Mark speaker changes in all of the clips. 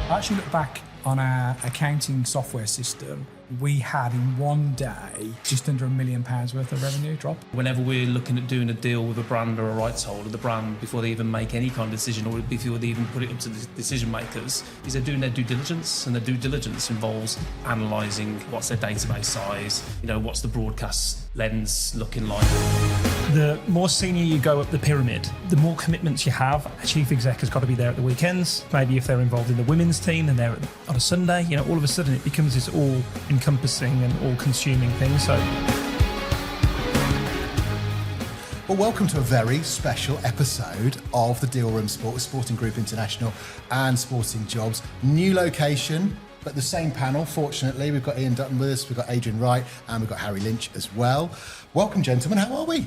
Speaker 1: I actually look back on our accounting software system. We had in one day just under £1 million worth of revenue drop.
Speaker 2: Whenever we're looking at doing a deal with a brand or a rights holder, the brand, before they even make any kind of decision or before they even put it up to the decision makers, is they're doing their due diligence, and their due diligence involves analysing what's their database size, what's the broadcast lens looking like.
Speaker 3: The more senior you go up the pyramid, the more commitments you have. A chief exec has got to be there at the weekends. Maybe if they're involved in the women's team, then they're on a Sunday. All of a sudden it becomes this all-encompassing and all-consuming thing. So,
Speaker 4: well, welcome to a very special episode of the Deal Room Sport with Sporting Group International and Sporting Jobs. New location, but the same panel. Fortunately, we've got Ian Dutton with us, we've got Adrian Wright, and we've got Harry Lynch as well. Welcome, gentlemen. How are we?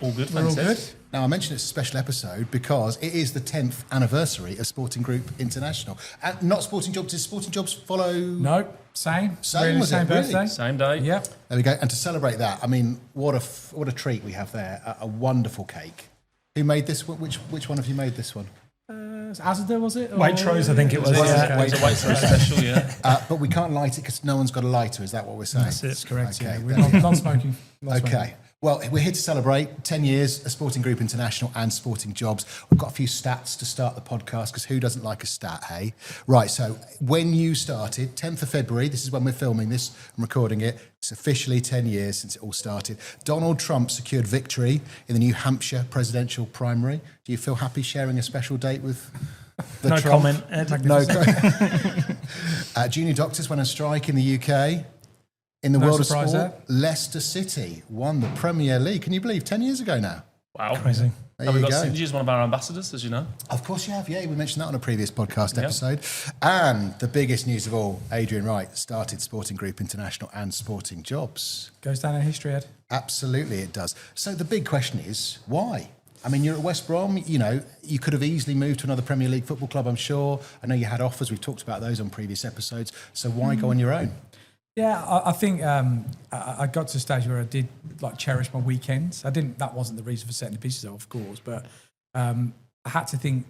Speaker 2: All good,
Speaker 1: We're all good.
Speaker 4: Now, I mentioned it's a special episode because it is the 10th anniversary of Sporting Group International. And not Sporting Jobs, does Sporting Jobs follow?
Speaker 1: No, same.
Speaker 4: Same,
Speaker 1: really,
Speaker 4: was
Speaker 1: same
Speaker 4: it? Really?
Speaker 1: birthday.
Speaker 2: Same day.
Speaker 1: Yep.
Speaker 4: There we go. And to celebrate that, I mean, what a treat we have there. A wonderful cake. Who made this one? Which one of you made this one?
Speaker 1: Azada, was it?
Speaker 3: Waitrose, I think it was.
Speaker 1: Yeah.
Speaker 2: It's a Waitrose special, yeah.
Speaker 4: But we can't light it because no one's got a lighter. Is that what we're saying?
Speaker 1: That's correct,
Speaker 4: Okay.
Speaker 1: yeah. We're non-smoking.
Speaker 4: Okay. Well, we're here to celebrate 10 years of Sporting Group International and Sporting Jobs. We've got a few stats to start the podcast because who doesn't like a stat, hey? Right, so when you started, 10th of February, this is when we're filming this and recording it, it's officially 10 years since it all started. Donald Trump secured victory in the New Hampshire presidential primary. Do you feel happy sharing a special date with the
Speaker 3: No
Speaker 4: Trump?
Speaker 3: comment, Ed.
Speaker 4: No comment. Junior doctors went on strike in the UK. In the
Speaker 1: No
Speaker 4: world of
Speaker 1: surprise
Speaker 4: sport,
Speaker 1: there.
Speaker 4: Leicester City won the Premier League. Can you believe? 10 years ago now.
Speaker 2: Wow.
Speaker 3: Crazy.
Speaker 4: There
Speaker 2: And
Speaker 4: you
Speaker 2: we've got
Speaker 4: go.
Speaker 2: Sinji as one of our ambassadors, as you know.
Speaker 4: Of course you have, yeah. We mentioned that on a previous podcast
Speaker 2: Yeah.
Speaker 4: episode. And the biggest news of all, Adrian Wright started Sporting Group International and Sporting Jobs.
Speaker 1: Goes down in history, Ed.
Speaker 4: Absolutely it does. So the big question is, why? I mean, you're at West Brom, you could have easily moved to another Premier League football club, I'm sure. I know you had offers. We've talked about those on previous episodes. So why go on your own?
Speaker 1: Yeah, I think I got to a stage where I did cherish my weekends. That wasn't the reason for setting the pieces up, of course, but I had to think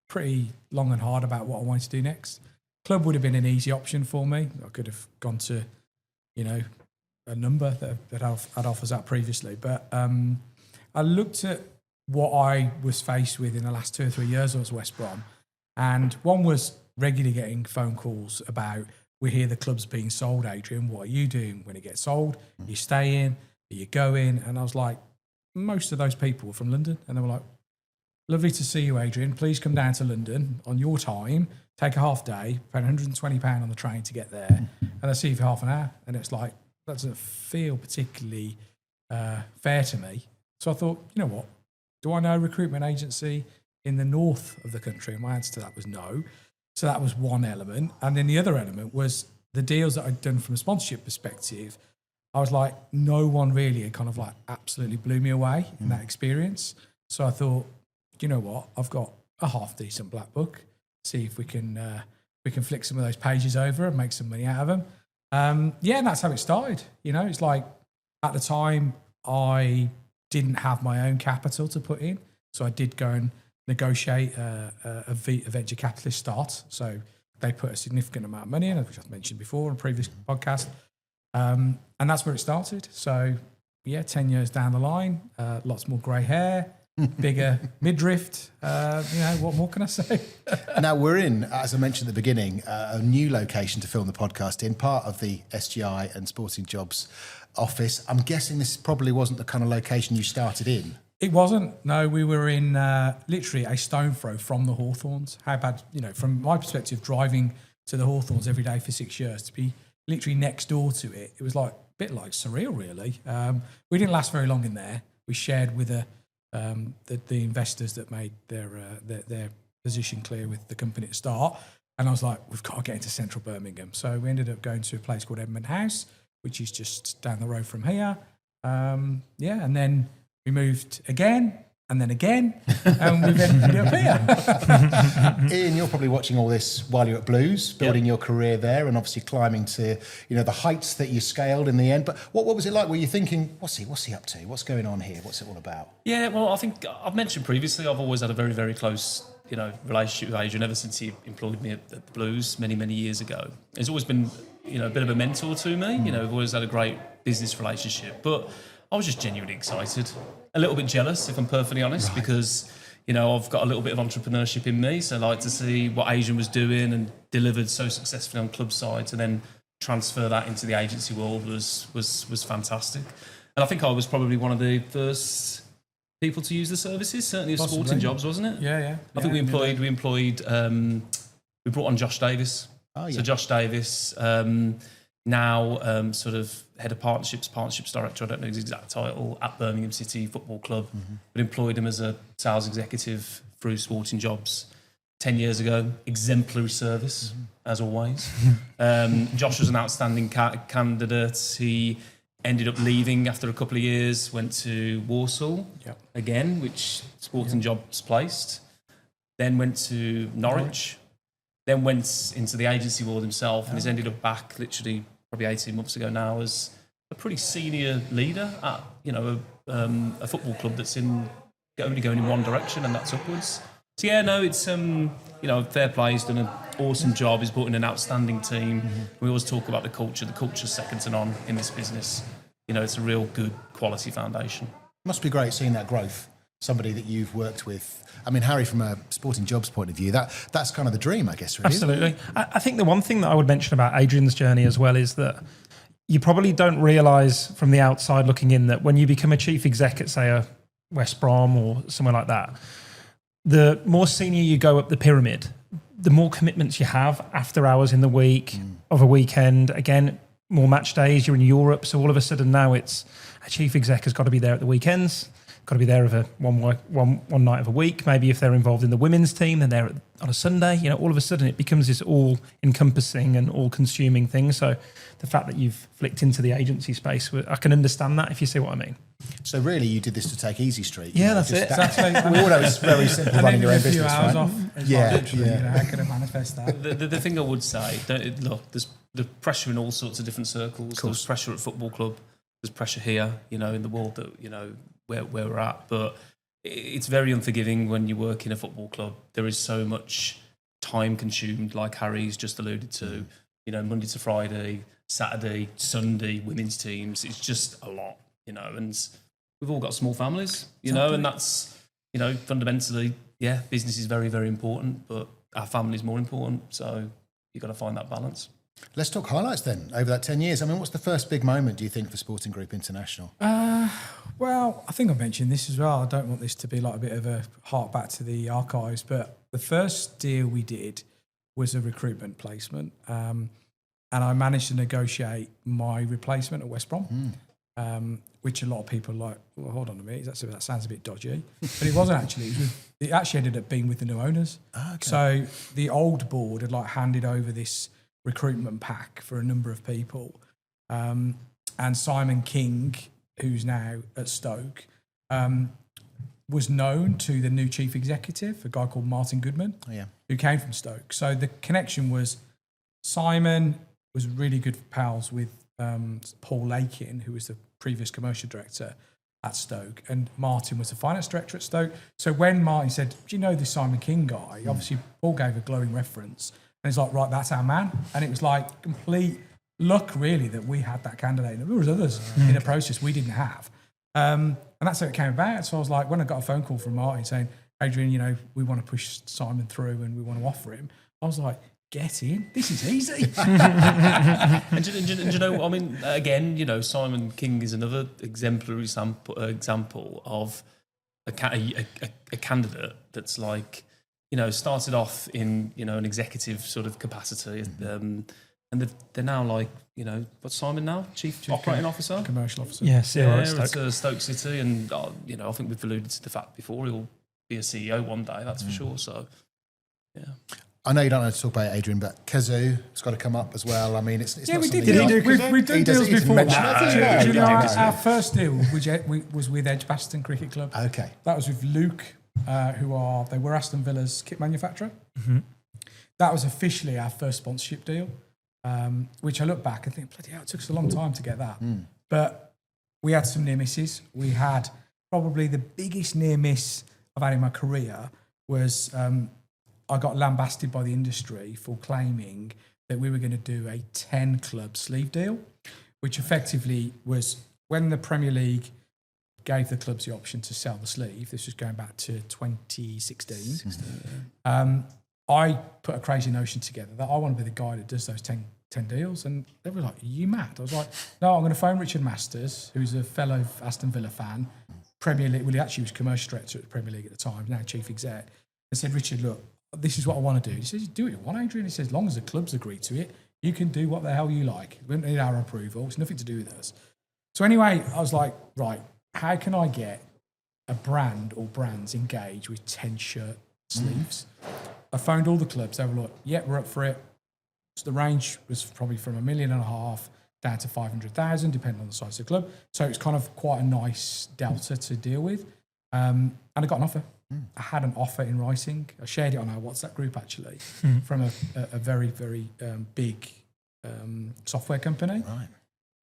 Speaker 1: pretty long and hard about what I wanted to do next. Club would have been an easy option for me. I could have gone to, a number that I've had offers at previously, but I looked at what I was faced with in the last 2 or 3 years I was West Brom, and one was regularly getting phone calls about, we hear the club's being sold, Adrian. What are you doing when it gets sold? Are you staying? Are you going? And I was like, most of those people were from London. And they were like, lovely to see you, Adrian. Please come down to London on your time, take a half day, pay £120 on the train to get there, and I'll see you for half an hour. And it's like, that doesn't feel particularly fair to me. So I thought, you know what? Do I know a recruitment agency in the north of the country? And my answer to that was no. So that was one element. And then the other element was the deals that I'd done from a sponsorship perspective. I was like, no one really had absolutely blew me away in that experience. So I thought, you know what? I've got a half decent black book. See if we can flick some of those pages over and make some money out of them. And that's how it started. It's like at the time I didn't have my own capital to put in. So I did go and negotiate a venture capitalist start. So they put a significant amount of money in, which I've mentioned before on a previous podcast. And that's where it started. So, 10 years down the line, lots more grey hair, bigger midriff. What more can I say?
Speaker 4: Now, we're in, as I mentioned at the beginning, a new location to film the podcast in, part of the SGI and Sporting Jobs office. I'm guessing this probably wasn't the kind of location you started in.
Speaker 1: It wasn't. No, we were in literally a stone throw from the Hawthorns. How bad, from my perspective, driving to the Hawthorns every day for 6 years, to be literally next door to it, it was a bit surreal, really. We didn't last very long in there. We shared with the investors that made their position clear with the company at the start. And I was like, we've got to get into central Birmingham. So we ended up going to a place called Edmund House, which is just down the road from here. And then we moved again, and then again, and we've ended up here.
Speaker 4: Ian, you're probably watching all this while you're at Blues, building your career there, and obviously climbing to the heights that you scaled in the end. But what was it like? Were you thinking, what's he up to? What's going on here? What's it all about?
Speaker 2: Yeah, well, I think I've mentioned previously, I've always had a very, very close relationship with Adrian ever since he employed me at the Blues many years ago. He's always been, a bit of a mentor to me. We've always had a great business relationship. But I was just genuinely excited, a little bit jealous, if I'm perfectly honest, because I've got a little bit of entrepreneurship in me. So I like to see what Adrian was doing and delivered so successfully on club sides, and then transfer that into the agency world was fantastic. And I think I was probably one of the first people to use the services, certainly of Sporting Jobs, wasn't it?
Speaker 1: Yeah.
Speaker 2: I think we brought on Josh Davis.
Speaker 4: Oh, yeah.
Speaker 2: So Josh Davis, now sort of head of partnerships director, I don't know his exact title, at Birmingham City Football Club, but employed him as a sales executive through Sporting Jobs 10 years ago. Exemplary service, as always. Josh was an outstanding candidate. He ended up leaving after a couple of years, went to Warsaw again, which Sporting Jobs placed, then went to Norwich, then went into the agency world himself, and he's ended up back literally probably 18 months ago now as a pretty senior leader at a football club that's only going in one direction, and that's upwards. So it's fair play. He's done an awesome job. He's brought in an outstanding team. We always talk about the culture. The culture's second to none in this business. It's a real good quality foundation.
Speaker 4: Must be great seeing that growth. Somebody that you've worked with. I mean, Harry, from a Sporting Jobs point of view, that's kind of the dream, I guess, really.
Speaker 3: Absolutely. I think the one thing that I would mention about Adrian's journey as well is that you probably don't realise from the outside looking in that when you become a chief exec at, say, a West Brom or somewhere like that, the more senior you go up the pyramid, the more commitments you have after hours in the week, of a weekend. Again, more match days, you're in Europe. So all of a sudden now it's a chief exec has got to be there at the weekends, got to be there one night of a week. Maybe if they're involved in the women's team, then they're on a Sunday. All of a sudden it becomes this all-encompassing and all-consuming thing. So the fact that you've flicked into the agency space, I can understand that, if you see what I mean.
Speaker 4: So really, you did this to take Easy Street.
Speaker 3: Yeah, that's it.
Speaker 1: Exactly.
Speaker 4: We all know it's very simple running your own business,
Speaker 1: hours
Speaker 4: right?
Speaker 1: off. How could I manifest that?
Speaker 2: The thing I would say, there's the pressure in all sorts of different circles. There's pressure at football club. There's pressure here, in the world that where we're at. But it's very unforgiving when you work in a football club. There is so much time consumed, like Harry's just alluded to. Monday to Friday, Saturday, Sunday, women's teams. It's just a lot, and we've all got small families, and that's, fundamentally, business is very, very important, but our family is more important. So you've got to find that balance.
Speaker 4: Let's talk highlights then over that 10 years. I mean, what's the first big moment, do you think, for Sporting Group International?
Speaker 1: Well, I think I mentioned this as well. I don't want this to be like a bit of a hark back to the archives, but the first deal we did was a recruitment placement. And I managed to negotiate my replacement at West Brom, which a lot of people are like, well, hold on a minute, that sounds a bit dodgy. But it wasn't actually. It actually ended up being with the new owners. Okay. So the old board had handed over this recruitment pack for a number of people. And Simon King, who's now at Stoke, was known to the new chief executive, a guy called Martin Goodman, who came from Stoke. So the connection was Simon was really good pals with Paul Lakin, who was the previous commercial director at Stoke, and Martin was the finance director at Stoke. So when Martin said, do you know this Simon King guy? Obviously, Paul gave a glowing reference. And he's like, right, that's our man. And it was like complete luck, really, that we had that candidate. And there was others in the process we didn't have. And that's how it came about. So I was like, when I got a phone call from Martin saying, Adrian, we want to push Simon through and we want to offer him, I was like, get in. This is easy.
Speaker 2: And do you know, I mean, again, Simon King is another exemplary example of a candidate that's started off in, an executive sort of capacity. And they're now what's Simon now? Chief Operating Officer?
Speaker 1: Commercial officer.
Speaker 3: Yeah, CEO at
Speaker 2: Stoke. Stoke City. And, I think we've alluded to the fact before he'll be a CEO one day, that's for sure. So, yeah.
Speaker 4: I know you don't know to talk about it, Adrian, but Kazoo has got to come up as well. I mean, it's not
Speaker 1: we
Speaker 4: something...
Speaker 1: did. We've done deals before.
Speaker 4: Our
Speaker 1: first deal was with Edgbaston Cricket Club.
Speaker 4: Okay.
Speaker 1: That was with Luke, they were Aston Villa's kit manufacturer. Mm-hmm. That was officially our first sponsorship deal, which I look back and think, bloody hell, it took us a long time to get that. But we had some near misses. We had probably the biggest near miss I've had in my career was I got lambasted by the industry for claiming that we were going to do a 10-club sleeve deal, which effectively was when the Premier League gave the clubs the option to sell the sleeve. This was going back to 2016. I put a crazy notion together that I want to be the guy that does those 10 deals. And they were like, are you mad? I was like, no, I'm going to phone Richard Masters, who's a fellow Aston Villa fan, Premier League. Well, he actually was commercial director at the Premier League at the time, now chief exec. I said, Richard, look, this is what I want to do. He says, do what you want, Adrian. He says, as long as the clubs agree to it, you can do what the hell you like. We don't need our approval. It's nothing to do with us. So anyway, I was like, right, how can I get a brand or brands engaged with 10 shirt sleeves? I phoned all the clubs. They were like, yeah, we're up for it. So the range was probably from $1.5 million down to 500,000, depending on the size of the club. So it's kind of quite a nice delta to deal with. And I got an offer. I had an offer in writing. I shared it on our WhatsApp group, actually, from a very, very big software company.
Speaker 4: Right.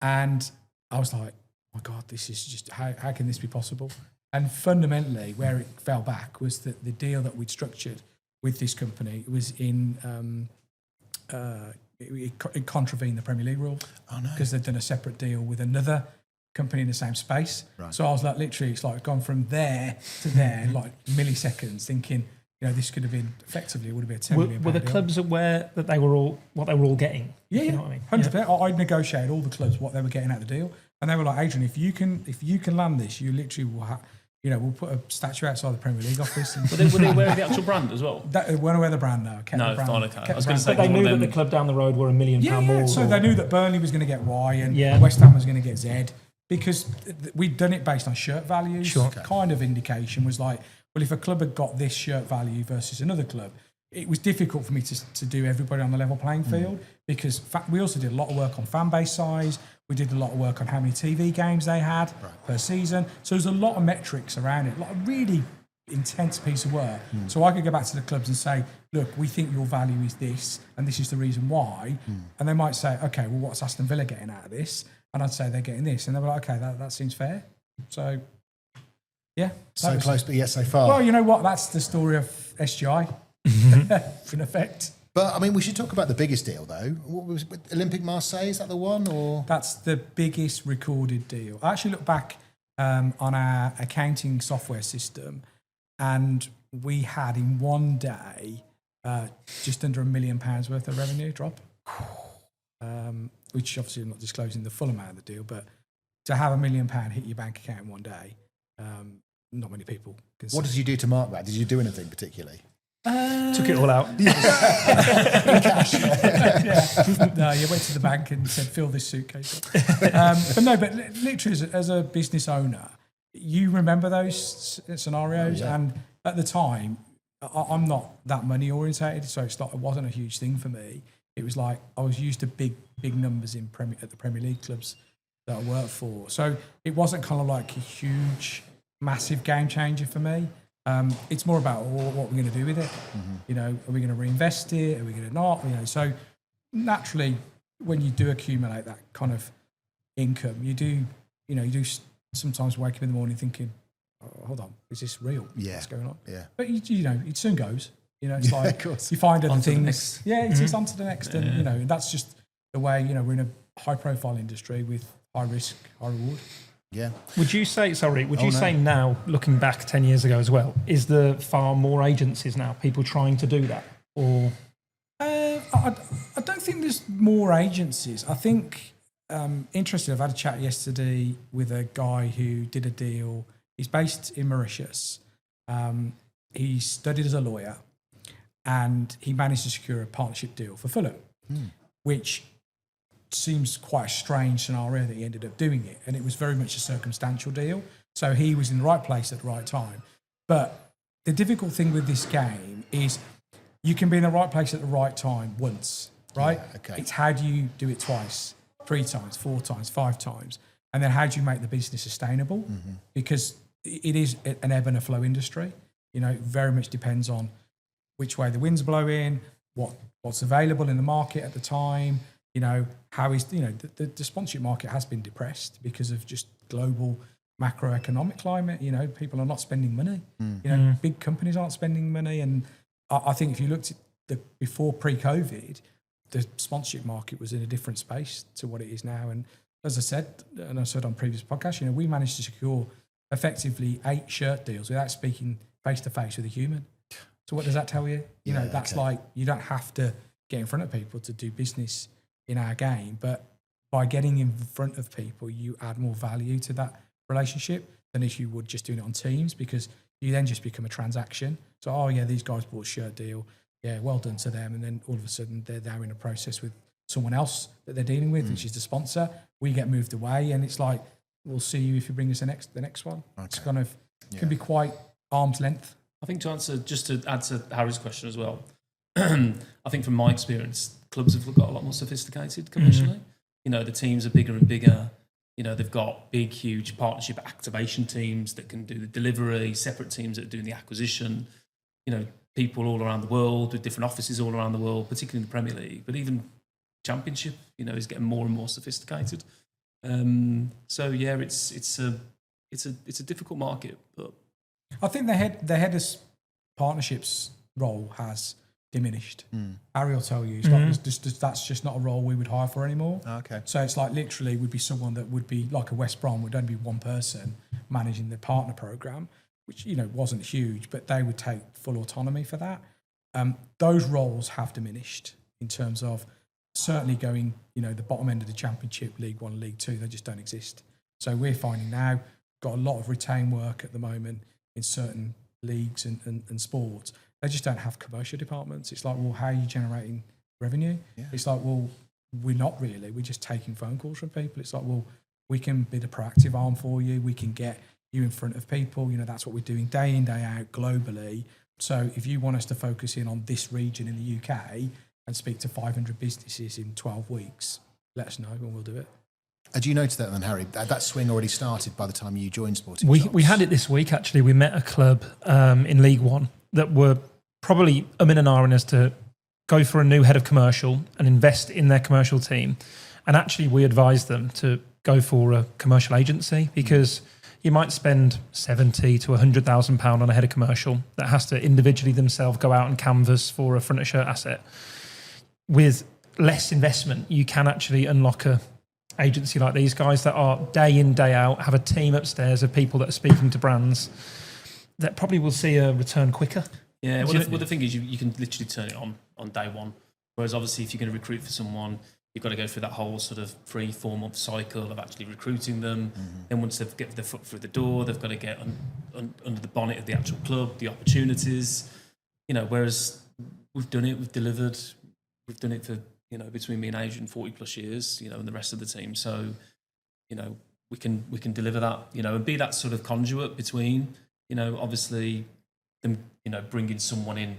Speaker 1: And I was like, oh my God, this is just, how can this be possible? And fundamentally, where it fell back was that the deal that we'd structured with this company was in, it contravened the Premier League rules.
Speaker 4: Oh, no.
Speaker 1: Because they'd done a separate deal with another company in the same space.
Speaker 4: Right.
Speaker 1: So I was like, literally, it's like gone from there to there in like milliseconds, thinking, this could have been effectively, it would have been a 10 million
Speaker 3: Were the
Speaker 1: deal.
Speaker 3: clubs aware that they were all what they were all getting?
Speaker 1: Yeah,
Speaker 3: You know what I mean?
Speaker 1: 100%. I negotiated all the clubs what they were getting out of the deal, and they were like, Adrian, if you can land this, you literally will have. We'll put a statue outside the Premier League office. And
Speaker 2: Were they aware of the actual brand as well?
Speaker 1: They weren't aware of the brand now.
Speaker 2: No, fine, okay. I was going to say,
Speaker 3: But they knew
Speaker 2: one of
Speaker 3: that
Speaker 2: them-
Speaker 3: the club down the road were £1 million more.
Speaker 1: So they knew that Burnley was going to get Y and
Speaker 3: Yeah.
Speaker 1: West Ham was going to get Z, because we'd done it based on shirt values.
Speaker 3: Sure.
Speaker 1: Kind of indication was like, well, if a club had got this shirt value versus another club, it was difficult for me to do everybody on the level playing field, because we also did a lot of work on fan base size. We did a lot of work on how many TV games they had per season. So there's a lot of metrics around it, like a really intense piece of work. So I could go back to the clubs and say, look, we think your value is this, and this is the reason why. And they might say, okay, well, what's Aston Villa getting out of this? And I'd say they're getting this. And they were like, okay, that seems fair. So, yeah.
Speaker 4: So close, but yet so far.
Speaker 1: Well, you know what? That's the story of SGI, in effect.
Speaker 4: But, I mean, we should talk about the biggest deal, though. What was it, Olympique Marseille? Is that the one? Or
Speaker 1: That's the biggest recorded deal. I actually looked back on our accounting software system, and we had in one day just under £1 million worth of revenue drop, which obviously I'm not disclosing the full amount of the deal, but to have £1 million hit your bank account in one day, not many people can
Speaker 4: what
Speaker 1: say.
Speaker 4: did you do to mark that? Did you do anything particularly?
Speaker 3: Took it all out.
Speaker 1: No, you went to the bank and said, fill this suitcase up. But literally as a business owner, you remember those scenarios. And at the time, I'm not that money orientated, so it's like, it wasn't a huge thing for me. It was like I was used to big numbers at the Premier League clubs that I worked for. So it wasn't kind of like a huge, massive game changer for me. It's more about what we're going to do with it. Are we going to reinvest it? Are we going to not? So naturally, when you do accumulate that kind of income, you do sometimes wake up in the morning thinking, oh, hold on, is this real?
Speaker 4: Yeah.
Speaker 1: What's going on?
Speaker 4: Yeah.
Speaker 1: But it soon goes. It's like
Speaker 4: of course.
Speaker 1: you find other
Speaker 2: On to the
Speaker 1: things.
Speaker 2: next.
Speaker 1: Yeah, it's on to the next, and that's just the way. We're in a high-profile industry with high risk, high reward.
Speaker 4: Yeah.
Speaker 3: Would you say
Speaker 4: no.
Speaker 3: say now, looking back 10 years ago as well, is there far more agencies now, people trying to do that? Or
Speaker 1: I don't think there's more agencies. I think, interesting, I've had a chat yesterday with a guy who did a deal. He's based in Mauritius. He studied as a lawyer, and he managed to secure a partnership deal for Fulham, which seems quite a strange scenario that he ended up doing it. And it was very much a circumstantial deal. So he was in the right place at the right time. But the difficult thing with this game is you can be in the right place at the right time once, right?
Speaker 4: Yeah, okay.
Speaker 1: It's how do you do it twice, 3 times, 4 times, 5 times? And then how do you make the business sustainable? Because it is an ebb and a flow industry. It very much depends on which way the wind's blowing, what's available in the market at the time. How is, the sponsorship market has been depressed because of just global macroeconomic climate. People are not spending money. Big companies aren't spending money, and I think if you looked at before pre-COVID, the sponsorship market was in a different space to what it is now. And as I said, and I said on previous podcasts, we managed to secure effectively 8 shirt deals without speaking face to face with a human. So what does that tell you? That's okay. Like, you don't have to get in front of people to do business in our game, but by getting in front of people, you add more value to that relationship than if you would just doing it on Teams, because you then just become a transaction. So, oh yeah, these guys bought a shirt deal. Yeah, well done to them. And then all of a sudden they're there in a process with someone else that they're dealing with, which is the sponsor. We get moved away, and it's like, we'll see you if you bring us the next one. Okay. It's kind of can be quite arm's length.
Speaker 2: I think to add to Harry's question as well, I think from my experience, clubs have got a lot more sophisticated commercially. The teams are bigger and bigger. They've got big, huge partnership activation teams that can do the delivery, separate teams that are doing the acquisition. People all around the world with different offices all around the world, particularly in the Premier League, but even Championship, is getting more and more sophisticated. So yeah, it's a difficult market, but
Speaker 1: I think the head of partnerships role has diminished. Harry will tell you, that's just not a role we would hire for anymore.
Speaker 4: Okay.
Speaker 1: So it's like literally would be someone that would be like a West Brom, would only be one person managing the partner program, which wasn't huge, but they would take full autonomy for that. Those roles have diminished in terms of certainly going, the bottom end of the Championship, League One, League Two, they just don't exist. So we're finding now, got a lot of retained work at the moment in certain leagues and sports. They just don't have commercial departments. It's like, well, how are you generating revenue? Yeah. It's like, well, we're not really. We're just taking phone calls from people. It's like, well, we can be the proactive arm for you. We can get you in front of people. That's what we're doing day in, day out globally. So if you want us to focus in on this region in the UK and speak to 500 businesses in 12 weeks, let us know and we'll do it.
Speaker 4: Had you noticed that then, Harry? That swing already started by the time you joined Sporting
Speaker 3: We
Speaker 4: Jobs?
Speaker 3: We had it this week, actually. We met a club in League One that were probably and ahhing us to go for a new head of commercial and invest in their commercial team. And actually, we advised them to go for a commercial agency, because you might spend £70,000 to £100,000 on a head of commercial that has to individually themselves go out and canvas for a front of shirt asset. With less investment, you can actually unlock a agency like these guys that are day in, day out, have a team upstairs of people that are speaking to brands that probably will see a return quicker.
Speaker 2: Yeah, well, the thing is, you can literally turn it on day one. Whereas obviously, if you're going to recruit for someone, you've got to go through that whole sort of 3-4 month cycle of actually recruiting them. Then once they've get their foot through the door, they've got to get under the bonnet of the actual club, the opportunities. Whereas we've done it, we've delivered, we've done it for between me and Adrian 40 plus years, and the rest of the team. So, we can deliver that, and be that sort of conduit between, obviously them, bringing someone in,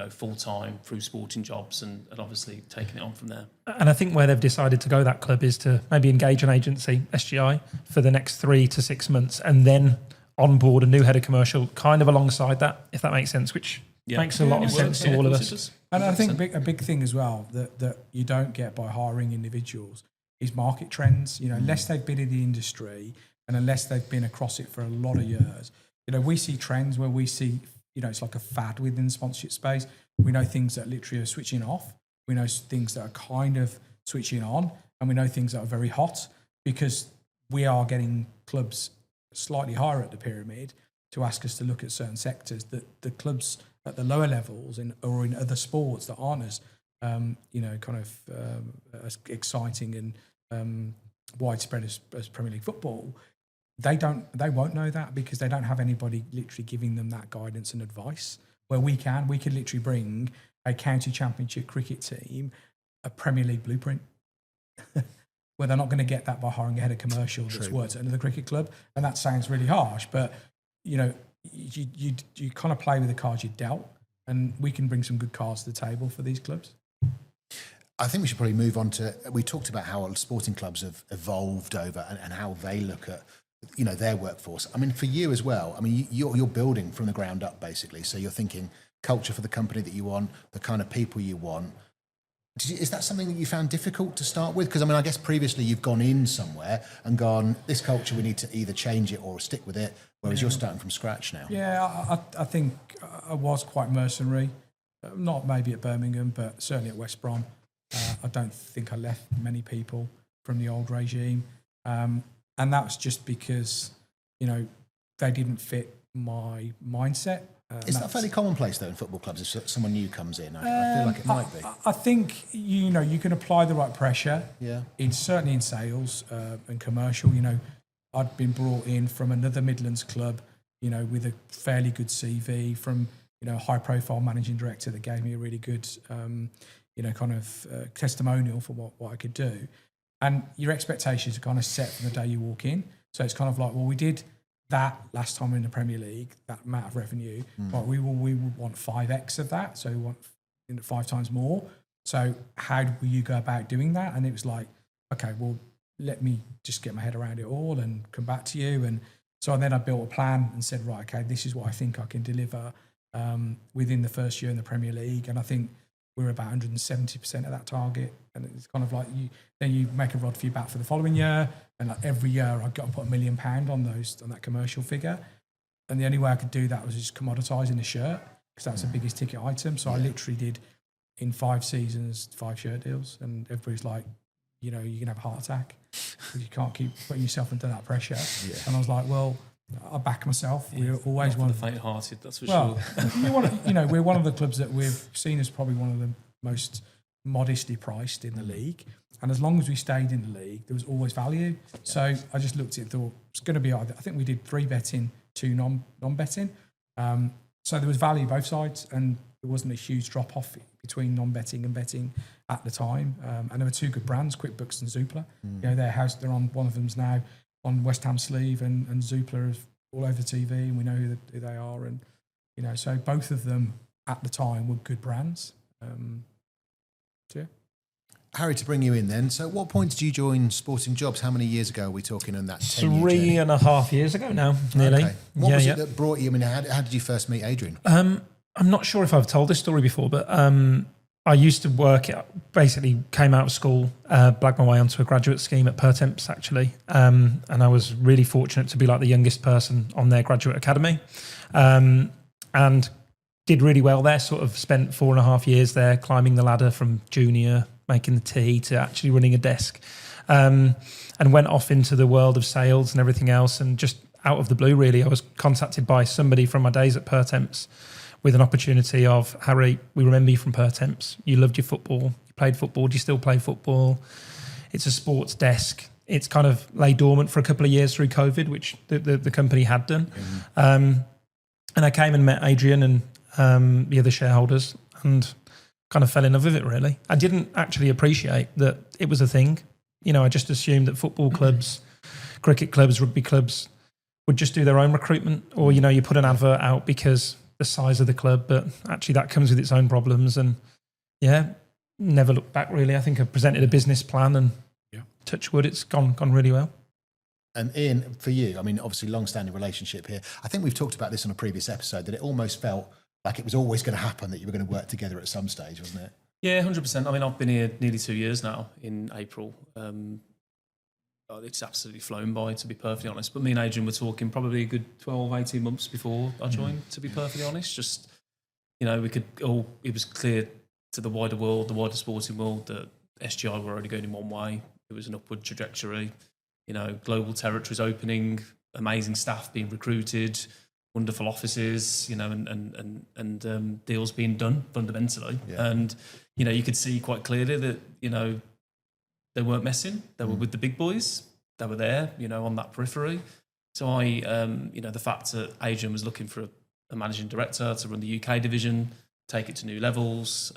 Speaker 2: full time through Sporting Jobs and obviously taking it on from there.
Speaker 3: And I think where they've decided to go, that club, is to maybe engage an agency, SGI, for the next 3 to 6 months, and then onboard a new head of commercial kind of alongside that, if that makes sense, which makes a lot of sense to all of us.
Speaker 1: And I think a big thing as well that you don't get by hiring individuals is market trends. Unless they've been in the industry and unless they've been across it for a lot of years, we see trends where we see, it's like a fad within the sponsorship space. We know things that literally are switching off. We know things that are kind of switching on, and we know things that are very hot, because we are getting clubs slightly higher at the pyramid to ask us to look at certain sectors that the clubs at the lower levels or in other sports that aren't as as exciting and widespread as Premier League football. They won't know that, because they don't have anybody literally giving them that guidance and advice. Where we could literally bring a county championship cricket team a Premier League blueprint. Where they're not going to get that by hiring a head of commercial that's worked at another cricket club. And that sounds really harsh, but you kind of play with the cards you're dealt, and we can bring some good cards to the table for these clubs.
Speaker 4: I think we should probably move on to, we talked about how sporting clubs have evolved over and how they look at, their workforce. I mean, for you as well, you're building from the ground up, basically. So you're thinking culture for the company that you want, the kind of people you want. Is that something that you found difficult to start with? Because, I guess previously you've gone in somewhere and gone, this culture, we need to either change it or stick with it, whereas you're starting from scratch now.
Speaker 1: Yeah, I think I was quite mercenary not maybe at Birmingham, but certainly at West Brom. I don't think I left many people from the old regime. And that was just because, they didn't fit my mindset.
Speaker 4: Is that fairly commonplace though in football clubs? If someone new comes in, I feel like it might be.
Speaker 1: I think you can apply the right pressure.
Speaker 4: Yeah.
Speaker 1: Certainly in sales and commercial. I'd been brought in from another Midlands club, with a fairly good CV from a high profile managing director that gave me a really good testimonial for what I could do. And your expectations are kind of set from the day you walk in. So it's kind of like, well, we did that last time in the Premier League, that amount of revenue, but we would want 5x of that. So we want 5 times more. So how will you go about doing that? And it was like, okay, well, let me just get my head around it all and come back to you. And so then I built a plan and said, right, okay, this is what I think I can deliver within the first year in the Premier League. And I think we're about 170% of that target. And it's kind of like you make a rod for your back for the following year. And like every year I've got to put £1 million on that commercial figure. And the only way I could do that was just commoditising the shirt, because that's the biggest ticket item. So I literally did, in 5 seasons, 5 shirt deals. And everybody's like, you're going to have a heart attack because you can't keep putting yourself under that pressure. Yeah. And I was like, well, I back myself. We're always one of
Speaker 2: the faint-hearted, that's for
Speaker 1: sure.
Speaker 2: Well,
Speaker 1: we're one of the clubs that we've seen as probably one of the most modestly priced in the league. And as long as we stayed in the league, there was always value. Yeah. So I just looked at it and thought, it's going to be either, I think we did 3 betting, 2 non-betting. So there was value both sides, and there wasn't a huge drop-off between non-betting and betting at the time. And there were 2 good brands, QuickBooks and Zoopla. They're on, one of them's now on West Ham sleeve, and Zoopla is all over TV, and we know who they are. And, so both of them at the time were good brands. So yeah.
Speaker 4: Harry, to bring you in then. So at what point did you join Sporting Jobs? How many years ago are we talking on that 10-year journey?
Speaker 3: 3.5 years ago now, nearly.
Speaker 4: Okay. What was it that brought you? I mean, how did you first meet Adrian?
Speaker 3: I'm not sure if I've told this story before, but I used to work, basically came out of school, blagged my way onto a graduate scheme at Pertemps, actually. And I was really fortunate to be like the youngest person on their graduate academy. And did really well there, sort of spent 4.5 years there, climbing the ladder from junior, making the tea, to actually running a desk. And went off into the world of sales and everything else. And just out of the blue, really, I was contacted by somebody from my days at Pertemps with an opportunity of, Harry, we remember you from Pertemps. You loved your football. You played football. Do you still play football? It's a sports desk. It's kind of lay dormant for a couple of years through COVID, which the company had done. And I came and met Adrian and the other shareholders and kind of fell in love with it, really. I didn't actually appreciate that it was a thing. I just assumed that football clubs, cricket clubs, rugby clubs would just do their own recruitment, or, you put an advert out because the size of the club, but actually that comes with its own problems. And never looked back, really. I think I presented a business plan and touch wood, it's gone really well.
Speaker 4: And Ian, for you, I mean, obviously long-standing relationship here. I think we've talked about this on a previous episode, that it almost felt like it was always going to happen, that you were going to work together at some stage, wasn't it?
Speaker 2: Yeah, 100%. I mean, I've been here nearly 2 years now in April. It's absolutely flown by, to be perfectly honest. But me and Adrian were talking probably a good 12, 18 months before I joined, to be perfectly honest. Just, it was clear to the wider world, the wider sporting world, that SGI were only going in one way. It was an upward trajectory. Global territories opening, amazing staff being recruited, wonderful offices, and deals being done fundamentally. Yeah. And, you could see quite clearly that, they weren't messing. They were with the big boys. They were there, on that periphery. So the fact that Adrian was looking for a managing director to run the UK division, take it to new levels,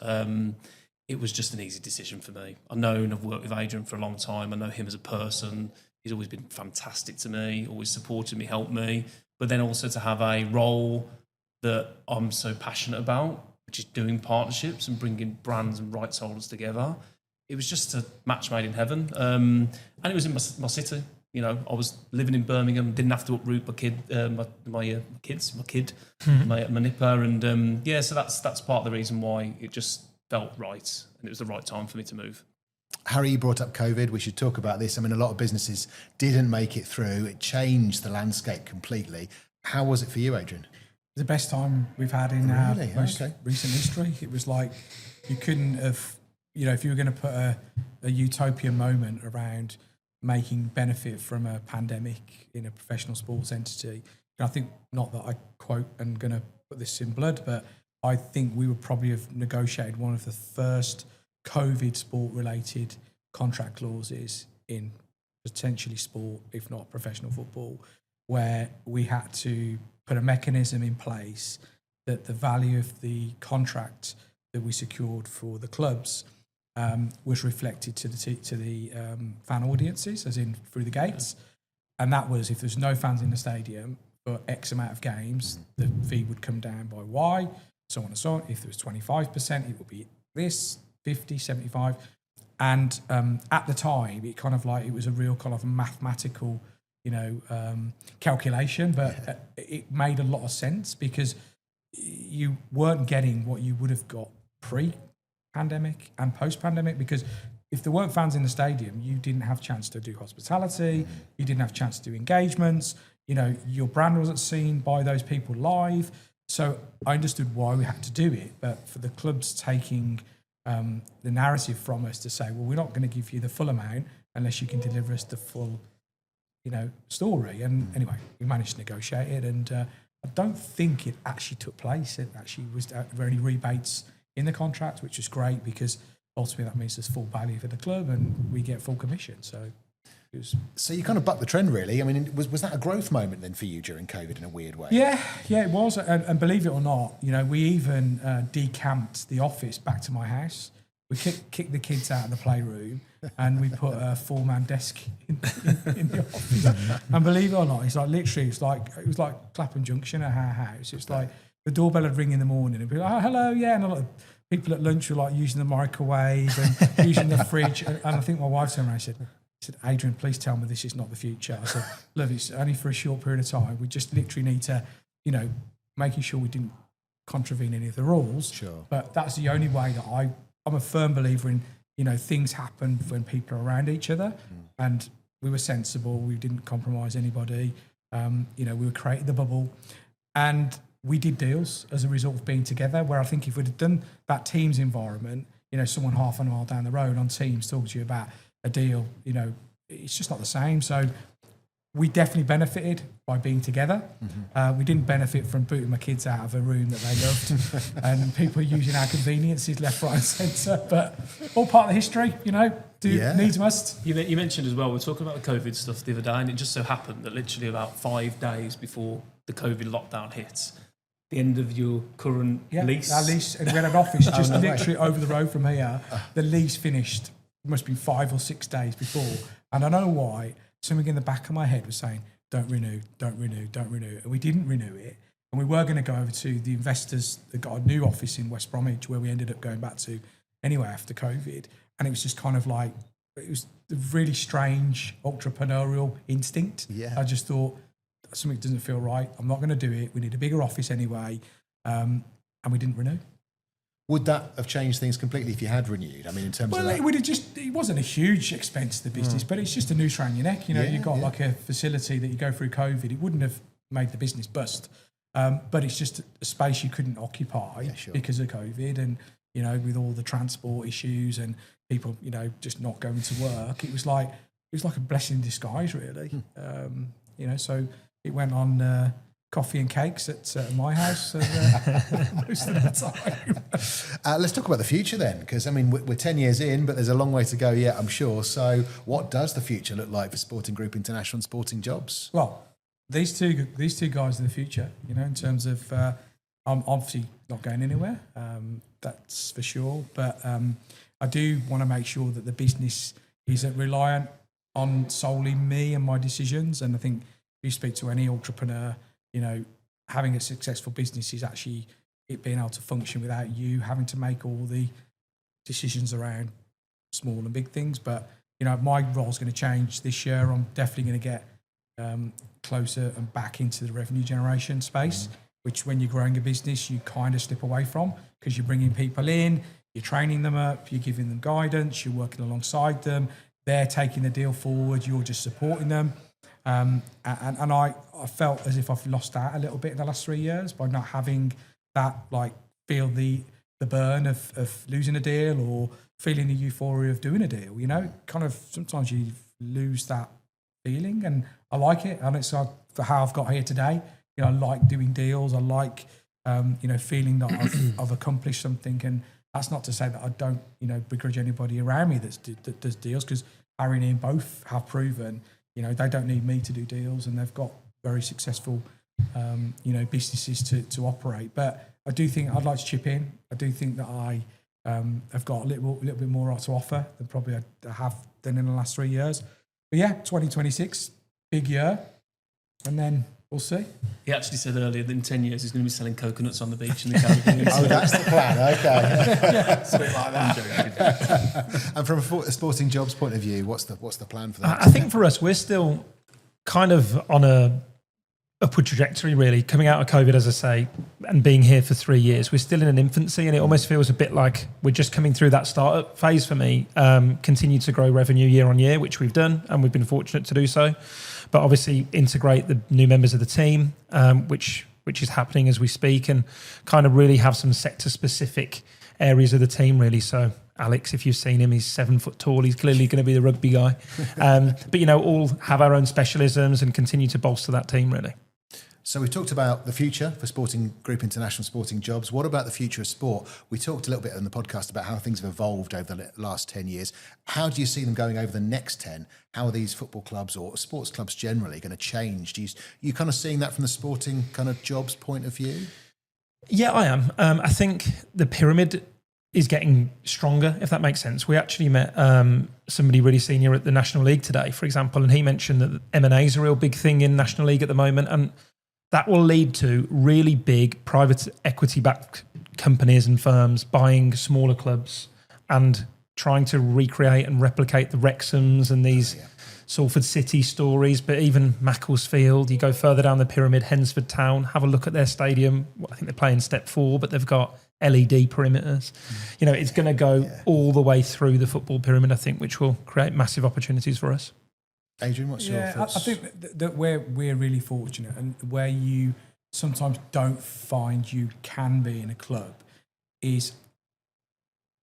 Speaker 2: it was just an easy decision for me. I've worked with Adrian for a long time. I know him as a person. He's always been fantastic to me, always supported me, helped me. But then also to have a role that I'm so passionate about, which is doing partnerships and bringing brands and rights holders together. It was just a match made in heaven. And it was in my city. I was living in Birmingham, didn't have to uproot my kid, my nipper. And so that's part of the reason why it just felt right. And it was the right time for me to move.
Speaker 4: Harry, you brought up COVID. We should talk about this. I mean, a lot of businesses didn't make it through. It changed the landscape completely. How was it for you, Adrian?
Speaker 1: the best time we've had in our
Speaker 4: Really?
Speaker 1: most
Speaker 4: Okay.
Speaker 1: recent history. It was like you couldn't have, if you were going to put a utopian moment around making benefit from a pandemic in a professional sports entity. And I think, not that I quote and going to put this in blood, but I think we would probably have negotiated one of the first COVID sport-related contract clauses in potentially sport, if not professional football, where we had to put a mechanism in place that the value of the contract that we secured for the clubs was reflected to the fan audiences, as in through the gates. And that was, if there's no fans in the stadium for X amount of games, the fee would come down by Y, so on and so on. If there was 25%, it would be this, 50, 75. And at the time, it kind of like, it was a real kind of mathematical, calculation, but it made a lot of sense because you weren't getting what you would have got pre-pandemic and post-pandemic, because if there weren't fans in the stadium, you didn't have a chance to do hospitality, you didn't have a chance to do engagements, your brand wasn't seen by those people live. So I understood why we had to do it, but for the clubs taking the narrative from us to say, well, we're not going to give you the full amount unless you can deliver us the full story. And anyway, we managed to negotiate it, and I don't think it actually took place. It actually was there were any rebates in the contract, which is great because ultimately that means there's full value for the club and we get full commission. So it was.
Speaker 4: So you kind of bucked the trend, really. I mean, was that a growth moment then for you during COVID in a weird way?
Speaker 1: Yeah, it was. And believe it or not, we even decamped the office back to my house. We kicked the kids out of the playroom and we put a 4-man desk in the office. And believe it or not, it was like Clapham Junction at our house. It's like the doorbell would ring in the morning and be like, oh, hello, yeah. And a lot of people at lunch were like using the microwave and using the fridge. And I think my wife turned around and said, Adrian, please tell me this is not the future. I said, look, it's only for a short period of time. We just literally need to, making sure we didn't contravene any of the rules.
Speaker 4: Sure.
Speaker 1: But that's the only way that I'm a firm believer in, things happen when people are around each other, and we were sensible. We didn't compromise anybody. We were creating the bubble, and we did deals as a result of being together. Where I think if we'd have done that Teams environment, someone half a mile down the road on Teams talking to you about a deal, it's just not the same. So we definitely benefited by being together. We didn't benefit from booting my kids out of a room that they loved and people using our conveniences left, right and centre. But all part of the history, needs must.
Speaker 2: You mentioned as well, we were talking about the COVID stuff the other day, and it just so happened that literally about 5 days before the COVID lockdown hits, the end of your current lease.
Speaker 1: Our lease, and we had an office just literally over the road from here. The lease finished, must be 5 or 6 days before. And I don't know why, something in the back of my head was saying, don't renew. And we didn't renew it. And we were going to go over to the investors that got a new office in West Bromwich, where we ended up going back to anyway after COVID. And it was just kind of like, it was a really strange entrepreneurial instinct.
Speaker 4: Yeah.
Speaker 1: I just thought, something doesn't feel right. I'm not going to do it. We need a bigger office anyway. And we didn't renew.
Speaker 4: Would that have changed things completely if you had renewed? I mean, in terms of that?
Speaker 1: It wasn't a huge expense to the business, but it's just a noose around your neck. You've got like a facility that you go through COVID. It wouldn't have made the business bust. But it's just a space you couldn't occupy because of COVID, and, with all the transport issues and people, just not going to work. It was like a blessing in disguise, really. So it went on coffee and cakes at my house most of the time.
Speaker 4: Let's talk about the future then, because I mean we're 10 years in, but there's a long way to go yet, I'm sure. So what does the future look like for Sporting Group International and Sporting Jobs?
Speaker 1: Well, these two guys are the future. In terms of I'm obviously not going anywhere. That's for sure. But I do want to make sure that the business isn't reliant on solely me and my decisions. And I think if you speak to any entrepreneur, having a successful business is actually it being able to function without you having to make all the decisions around small and big things. But, my role is going to change this year. I'm definitely going to get closer and back into the revenue generation space, which when you're growing a business, you kind of slip away from, because you're bringing people in, you're training them up, you're giving them guidance, you're working alongside them, they're taking the deal forward, you're just supporting them. And I felt as if I've lost out a little bit in the last 3 years by not having that, like, feel the burn of losing a deal or feeling the euphoria of doing a deal. You know, kind of sometimes you lose that feeling, and I like it. And it's for how I've got here today. You know, I like doing deals. I like, feeling that I've accomplished something. And that's not to say that I don't, begrudge anybody around me that does deals, because Harry and Ian both have proven, they don't need me to do deals, and they've got very successful, businesses to operate. But I do think I'd like to chip in. I do think that I have got a little bit more to offer than probably I have done in the last 3 years. But yeah, 2026, big year, and then we'll see.
Speaker 2: He actually said earlier that in 10 years he's going to be selling coconuts on the beach in the Caribbean.
Speaker 4: Oh, that's the plan. Okay.
Speaker 2: It's a bit like that.
Speaker 4: And from a sporting jobs point of view, what's the plan for that?
Speaker 3: I think for us, we're still kind of on a upward trajectory, really. Coming out of COVID, as I say, and being here for 3 years, we're still in an infancy, and it almost feels a bit like we're just coming through that startup phase for me. Continue to grow revenue year on year, which we've done, and we've been fortunate to do so. But obviously integrate the new members of the team, which is happening as we speak, and kind of really have some sector-specific areas of the team, really. So Alex, if you've seen him, he's 7 foot tall. He's clearly going to be the rugby guy. But, all have our own specialisms and continue to bolster that team, really.
Speaker 4: So we talked about the future for Sporting Group International Sporting Jobs. What about the future of sport? We talked a little bit on the podcast about how things have evolved over the last 10 years. How do you see them going over the next 10? How are these football clubs or sports clubs generally going to change? Do you kind of seeing that from the sporting kind of jobs point of view?
Speaker 3: Yeah, I am. I think the pyramid is getting stronger, if that makes sense. We actually met somebody really senior at the National League today, for example, and he mentioned that M&A is a real big thing in National League at the moment, and that will lead to really big private equity-backed companies and firms buying smaller clubs and trying to recreate and replicate the Wrexhams and these Salford City stories, but even Macclesfield. You go further down the pyramid, Hensford Town, have a look at their stadium. I think they're playing step 4, but they've got LED perimeters. It's going to go all the way through the football pyramid, I think, which will create massive opportunities for us.
Speaker 4: Adrian, what's your thoughts?
Speaker 1: I think that we're really fortunate, and where you sometimes don't find you can be in a club is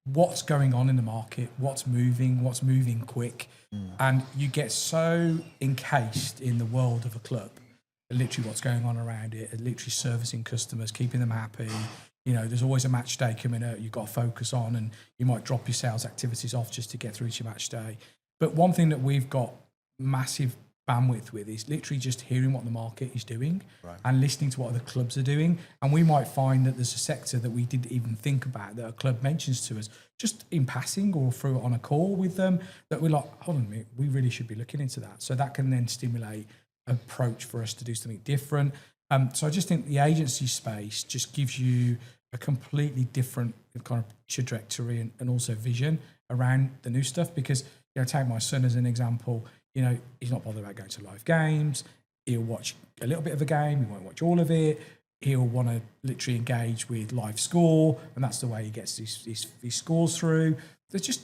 Speaker 1: what's going on in the market, what's moving quick, and you get so encased in the world of a club, literally what's going on around it, literally servicing customers, keeping them happy. There's always a match day coming out you've got to focus on, and you might drop your sales activities off just to get through to your match day. But one thing that we've got massive bandwidth with is literally just hearing what the market is doing and listening to what other clubs are doing. And we might find that there's a sector that we didn't even think about that a club mentions to us just in passing or through on a call with them, that we're like, hold on a minute, we really should be looking into that. So that can then stimulate an approach for us to do something different. So I just think the agency space just gives you a completely different kind of trajectory and also vision around the new stuff. Because, take my son as an example, he's not bothered about going to live games. He'll watch a little bit of a game. He won't watch all of it. He'll want to literally engage with live score, and that's the way he gets his scores through. There's just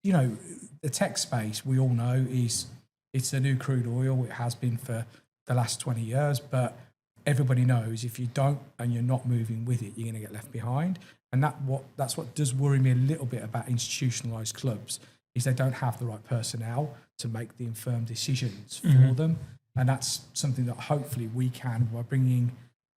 Speaker 1: the tech space, we all know, it's the new crude oil. It has been for the last 20 years, but everybody knows if you don't and you're not moving with it, you're going to get left behind. And that's what does worry me a little bit about institutionalized clubs, is they don't have the right personnel to make the informed decisions for them. And that's something that hopefully we can, by bringing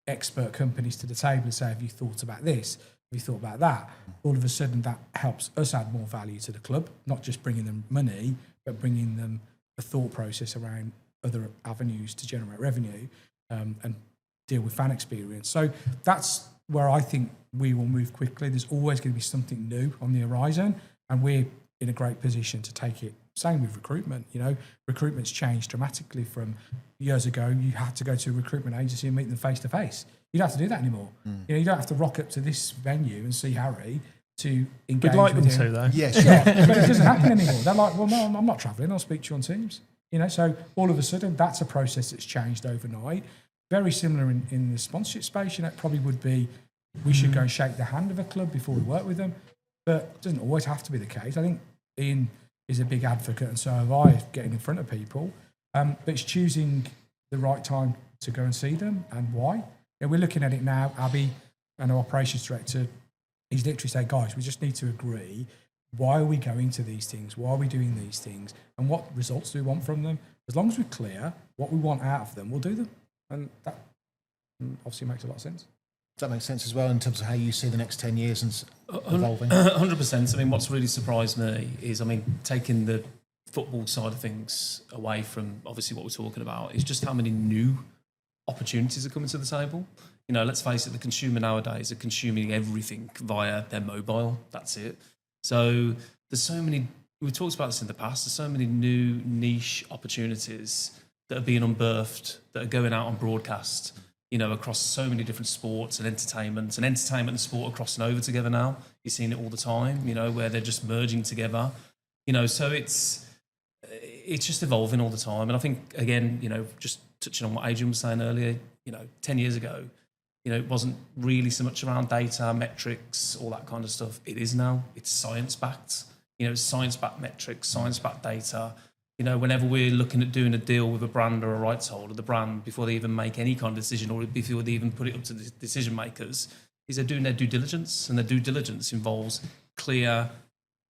Speaker 1: expert companies to the table and say, have you thought about this? Have you thought about that? All of a sudden that helps us add more value to the club, not just bringing them money, but bringing them a thought process around other avenues to generate revenue and deal with fan experience. So that's where I think we will move quickly. There's always going to be something new on the horizon, and we're in a great position to take it. Same with recruitment. Recruitment's changed dramatically from years ago. You had to go to a recruitment agency and meet them face to face. You don't have to do that anymore. You don't have to rock up to this venue and see Harry to engage.
Speaker 3: We'd like
Speaker 1: with
Speaker 3: them
Speaker 1: him.
Speaker 3: to, though.
Speaker 4: Yeah, sure.
Speaker 1: Yeah, but it doesn't happen anymore. They're like, well, no, I'm not travelling. I'll speak to you on Teams. So all of a sudden, that's a process that's changed overnight. Very similar in the sponsorship space. It probably would be, we should go and shake the hand of a club before we work with them. But it doesn't always have to be the case. I think Ian is a big advocate, and so have I, getting in front of people. But it's choosing the right time to go and see them and why. We're looking at it now. Abby and our operations director, he's literally saying, guys, we just need to agree. Why are we going to these things? Why are we doing these things? And what results do we want from them? As long as we're clear what we want out of them, we'll do them. And that obviously makes a lot of sense.
Speaker 4: Does that make sense as well in terms of how you see the next 10 years and evolving?
Speaker 2: 100%. I mean, what's really surprised me is, taking the football side of things away from obviously what we're talking about, is just how many new opportunities are coming to the table. Let's face it, the consumer nowadays are consuming everything via their mobile. That's it. So there's so many, we've talked about this in the past, there's so many new niche opportunities that are being unearthed, that are going out on broadcast, across so many different sports and entertainment and sport are crossing over together now. You're seeing it all the time, where they're just merging together, so it's just evolving all the time. And I think, again, just touching on what Adrian was saying earlier, 10 years ago, it wasn't really so much around data, metrics, all that kind of stuff. It is now. It's science-backed. It's science-backed metrics, science-backed data. Whenever we're looking at doing a deal with a brand or a rights holder, the brand, before they even make any kind of decision or before they even put it up to the decision makers, is they're doing their due diligence. And their due diligence involves clear,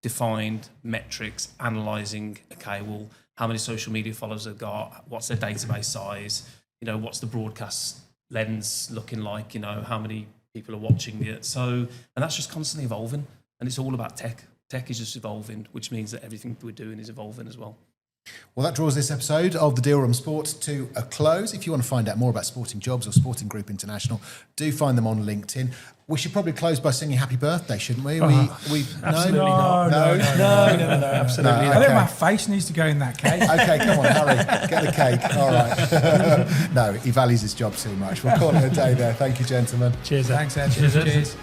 Speaker 2: defined metrics, analysing, okay, well, how many social media followers they've got, what's their database size, what's the broadcast lens looking like, how many people are watching it. So, and that's just constantly evolving, and it's all about tech. Tech is just evolving, which means that everything we're doing is evolving as well.
Speaker 4: Well, that draws this episode of the Deal Room Sports to a close. If you want to find out more about Sporting Jobs or Sporting Group International, do find them on LinkedIn. We should probably close by singing happy birthday, shouldn't we?
Speaker 3: Absolutely
Speaker 1: not.
Speaker 3: No, absolutely
Speaker 1: I
Speaker 3: not.
Speaker 1: think my face needs to go in that cake.
Speaker 4: Okay, come on, Harry, get the cake. All right. No, he values his job too much. We'll call it a day there. Thank you, gentlemen.
Speaker 3: Cheers.
Speaker 1: Thanks, Ed.
Speaker 3: Cheers.
Speaker 1: Cheers.